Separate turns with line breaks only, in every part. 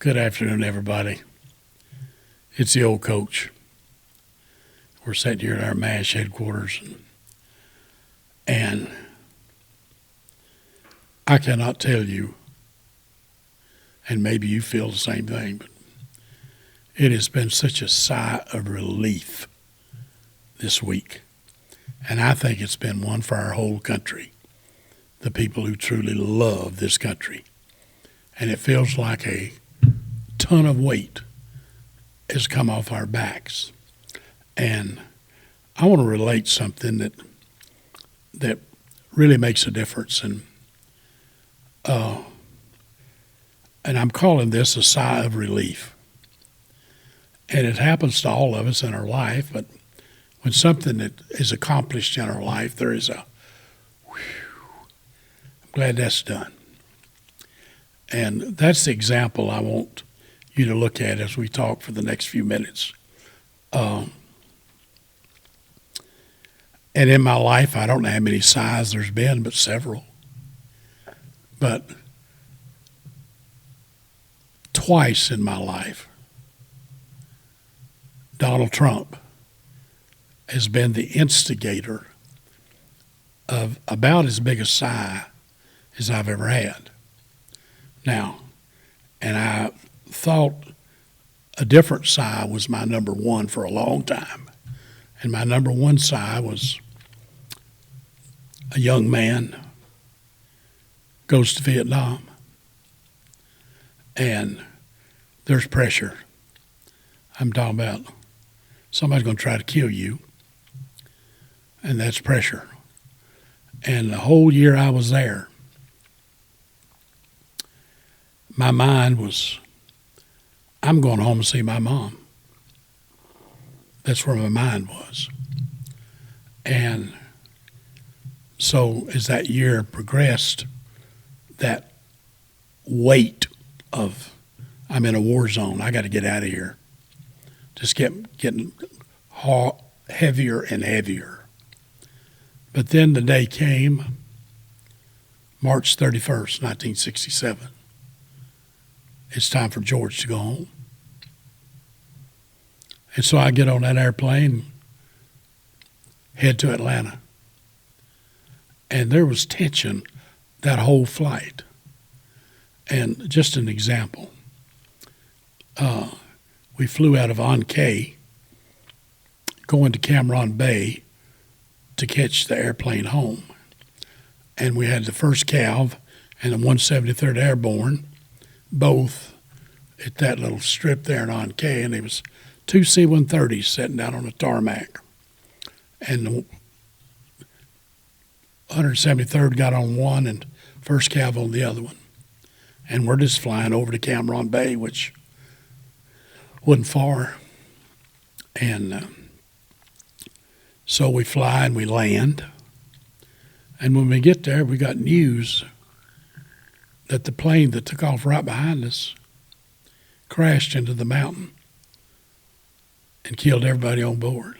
Good afternoon, everybody. It's the old coach. We're sitting here at our M.A.S.H headquarters, and I cannot tell you, and maybe you feel the same thing, but it has been such a sigh of relief this week. And I think it's been one for our whole country, the people who truly love this country. And it feels like a ton of weight has come off our backs. And I want to relate something that really makes a difference. And I'm calling this a sigh of relief. And it happens to all of us in our life, but when something that is accomplished in our life, there is a, whew, I'm glad that's done. And that's the example I want you to look at as we talk for the next few minutes. And in my life, I don't know how many sighs there's been, but several. But twice in my life, Donald Trump has been the instigator of about as big a sigh as I've ever had. Now, and I thought a different sigh was my number one for a long time. And my number one sigh was a young man goes to Vietnam, and there's pressure. I'm talking about somebody's going to try to kill you, and that's pressure. And the whole year I was there, my mind was, I'm going home to see my mom. That's where my mind was. And so as that year progressed, that weight of, I'm in a war zone, I got to get out of here, just kept getting heavier and heavier. But then the day came, March 31st, 1967. It's time for George to go home. And so I get on that airplane, head to Atlanta. And there was tension that whole flight. And just an example, we flew out of Ankei, going to Cameron Bay to catch the airplane home. And we had the 1st Cav and the 173rd Airborne, both at that little strip there in Ankei, and there was 2 C-130s sitting down on the tarmac. And the 173rd got on one and 1st Cav on the other one. And we're just flying over to Cameron Bay, which wasn't far. And so we fly and we land. And when we get there, we got news that the plane that took off right behind us crashed into the mountain and killed everybody on board.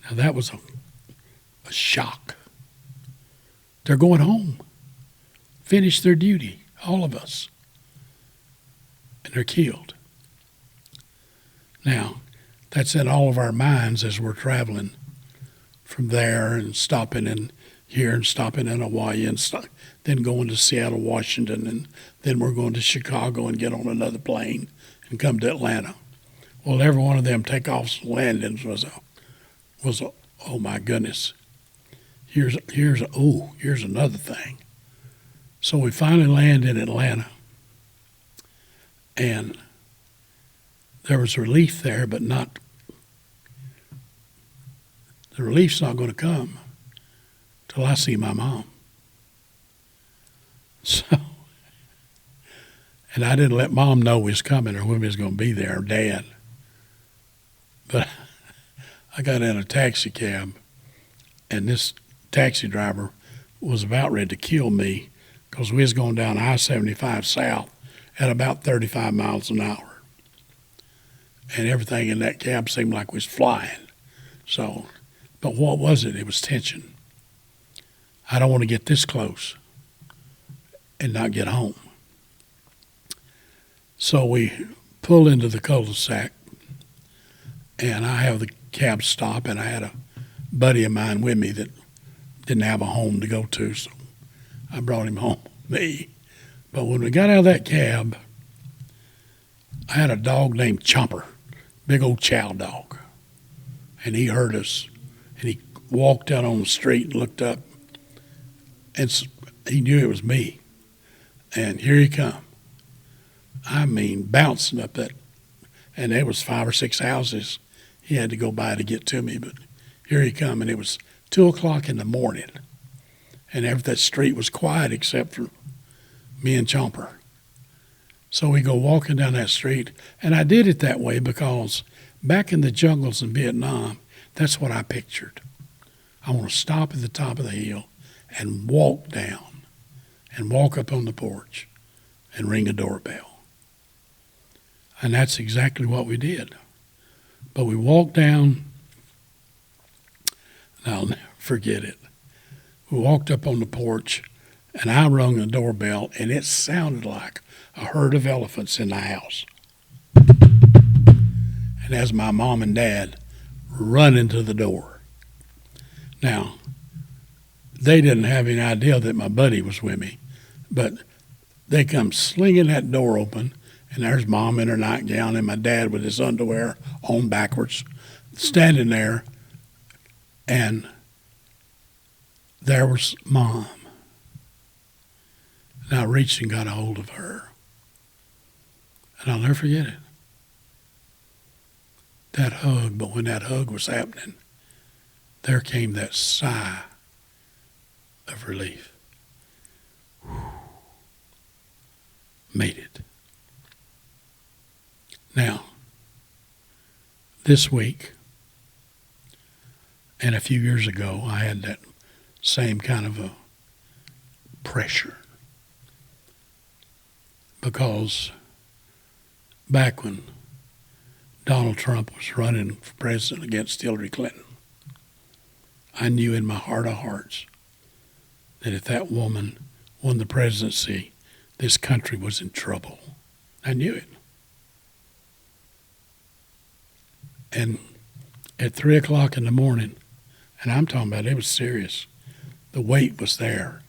Now that was a shock. They're going home, finish their duty, all of us, and they're killed. Now, that's in all of our minds as we're traveling from there and stopping in here and stopping in Hawaii and then going to Seattle, Washington, and then we're going to Chicago and get on another plane and come to Atlanta. Well, every one of them takeoffs and landings was a oh my goodness. Here's another thing. So we finally land in Atlanta, and there was relief there, but not. The relief's not going to come till I see my mom. So, and I didn't let Mom know we was coming or when we was going to be there, or Dad. But I got in a taxi cab, and this taxi driver was about ready to kill me because we was going down I-75 south at about 35 miles an hour. And everything in that cab seemed like we was flying. So, but what was it? It was tension. I don't want to get this close and not get home. So we pull into the cul-de-sac, and I have the cab stop, and I had a buddy of mine with me that didn't have a home to go to, so I brought him home with me. But when we got out of that cab, I had a dog named Chomper, big old chow dog, and he heard us, and he walked out on the street and looked up, and he knew it was me, and here he come. I mean, bouncing up that, and there was 5 or 6 houses he had to go by to get to me, but here he come, and it was 2 o'clock in the morning, and that street was quiet except for me and Chomper. So we go walking down that street, and I did it that way because back in the jungles in Vietnam, that's what I pictured. I want to stop at the top of the hill and walk down and walk up on the porch and ring a doorbell. And that's exactly what we did. But we walked down, and I'll never forget it. We walked up on the porch, and I rung the doorbell, and it sounded like a herd of elephants in the house. And as my mom and dad run into the door. Now, they didn't have any idea that my buddy was with me, but they come slinging that door open, and there's Mom in her nightgown and my dad with his underwear on backwards, standing there, and there was Mom. And I reached and got a hold of her, and I'll never forget it. That hug, but when that hug was happening, there came that sigh of relief. Whew. Made it. Now, this week and a few years ago, I had that same kind of a pressure because back when Donald Trump was running for president against Hillary Clinton, I knew in my heart of hearts that if that woman won the presidency, this country was in trouble. I knew it. And at 3 o'clock in the morning, and I'm talking about it was serious, the weight was there.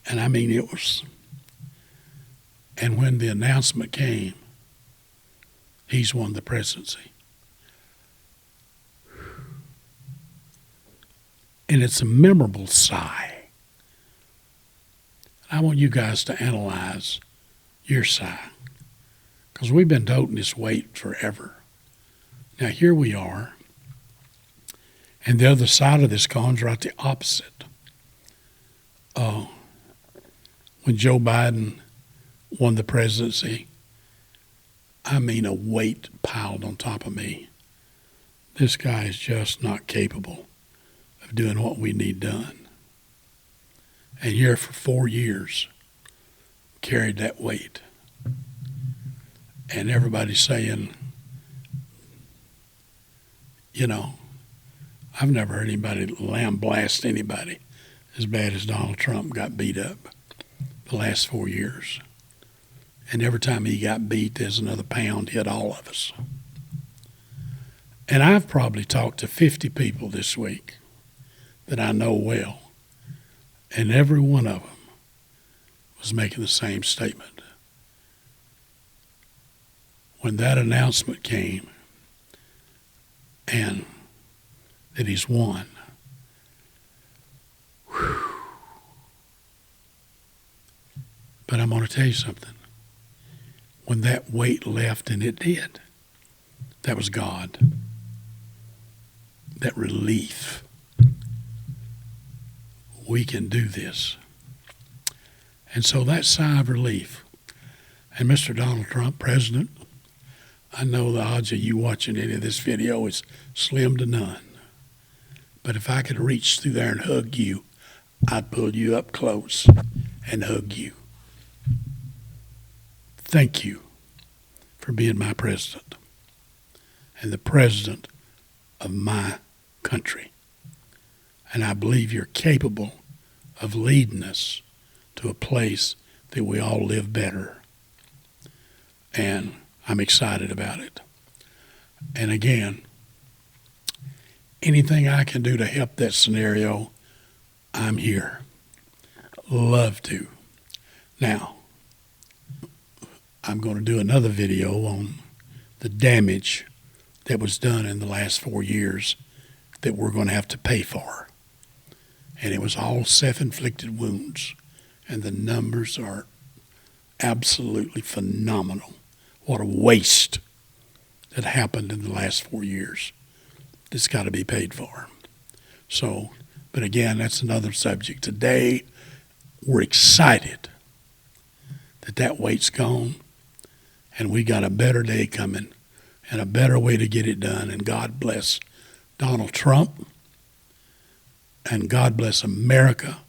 And I mean, it was. And when the announcement came, he's won the presidency. And it's a memorable sigh. I want you guys to analyze your sigh, because we've been toting this weight forever. Now here we are, and the other side of this coin's right the opposite. When Joe Biden won the presidency, I mean, a weight piled on top of me. This guy is just not capable of doing what we need done. And here for 4 years, carried that weight. And everybody's saying, you know, I've never heard anybody lambaste anybody as bad as Donald Trump got beat up the last 4 years. And every time he got beat, there's another pound hit all of us. And I've probably talked to 50 people this week that I know well, and every one of them was making the same statement. When that announcement came and that he's won, whew. But I'm going to tell you something. When that weight left, and it did, that was God. That relief. We can do this. And so that sigh of relief. And Mr. Donald Trump, President, I know the odds of you watching any of this video is slim to none. But if I could reach through there and hug you, I'd pull you up close and hug you. Thank you for being my president and the president of my country. And I believe you're capable of leading us to a place that we all live better. and I'm excited about it. And again, anything I can do to help that scenario, I'm here. Love to. Now, I'm going to do another video on the damage that was done in the last 4 years that we're going to have to pay for. And it was all self-inflicted wounds. And the numbers are absolutely phenomenal. What a waste that happened in the last 4 years. It's got to be paid for. So, but again, that's another subject. Today, we're excited that that weight's gone and we got a better day coming and a better way to get it done. And God bless Donald Trump, and God bless America,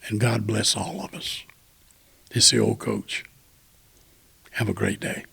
and God bless all of us. This is the old coach. Have a great day.